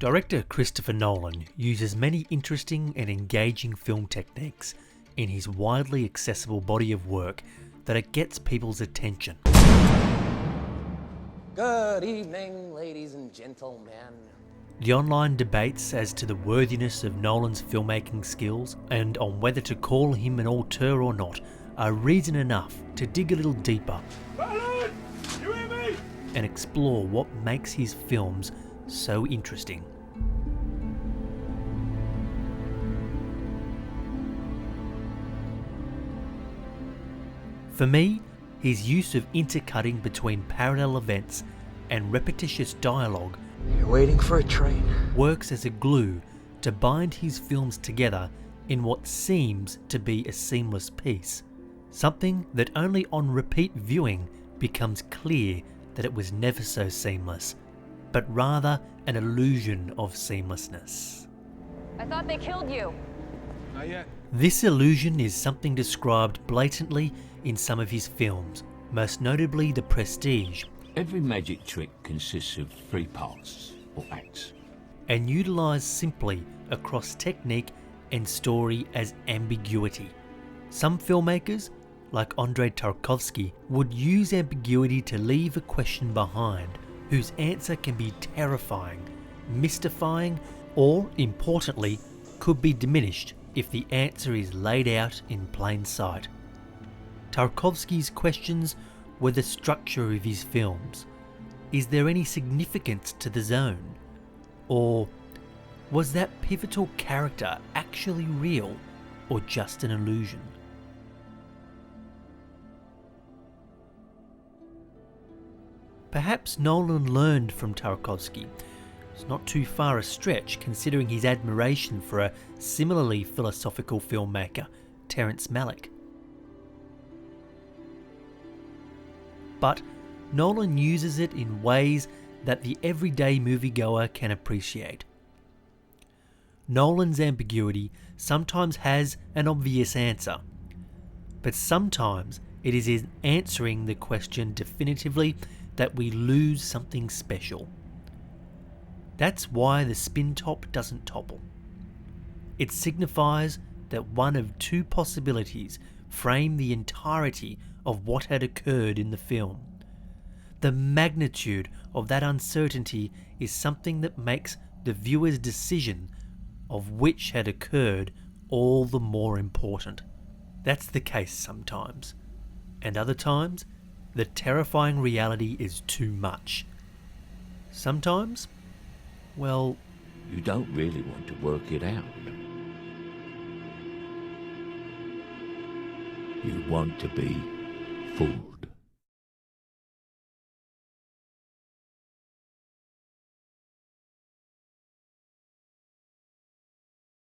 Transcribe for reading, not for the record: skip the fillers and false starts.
Director Christopher Nolan uses many interesting and engaging film techniques in his widely accessible body of work that it gets people's attention. Good evening, ladies and gentlemen. The online debates as to the worthiness of Nolan's filmmaking skills and on whether to call him an auteur or not are reason enough to dig a little deeper and explore what makes his films so interesting. For me, his use of intercutting between parallel events and repetitious dialogue You're waiting for a train. works as a glue to bind his films together in what seems to be a seamless piece. Something that only on repeat viewing becomes clear that it was never so seamless, but rather an illusion of seamlessness. I thought they killed you. Not yet. This illusion is something described blatantly in some of his films, most notably The Prestige, Every magic trick consists of 3 parts, or acts. and utilised simply across technique and story as ambiguity. Some filmmakers, like Andrei Tarkovsky, would use ambiguity to leave a question behind whose answer can be terrifying, mystifying, or, importantly, could be diminished if the answer is laid out in plain sight. Tarkovsky's questions were the structure of his films. Is there any significance to the zone? Or was that pivotal character actually real or just an illusion? Perhaps Nolan learned from Tarkovsky. It's not too far a stretch considering his admiration for a similarly philosophical filmmaker, Terrence Malick. But Nolan uses it in ways that the everyday moviegoer can appreciate. Nolan's ambiguity sometimes has an obvious answer, but sometimes it is in answering the question definitively that we lose something special. That's why the spin top doesn't topple. It signifies that one of 2 possibilities frame the entirety of what had occurred in the film. The magnitude of that uncertainty is something that makes the viewer's decision of which had occurred all the more important. That's the case sometimes, and other times the terrifying reality is too much. Sometimes, well, You don't really want to work it out. You want to be fooled.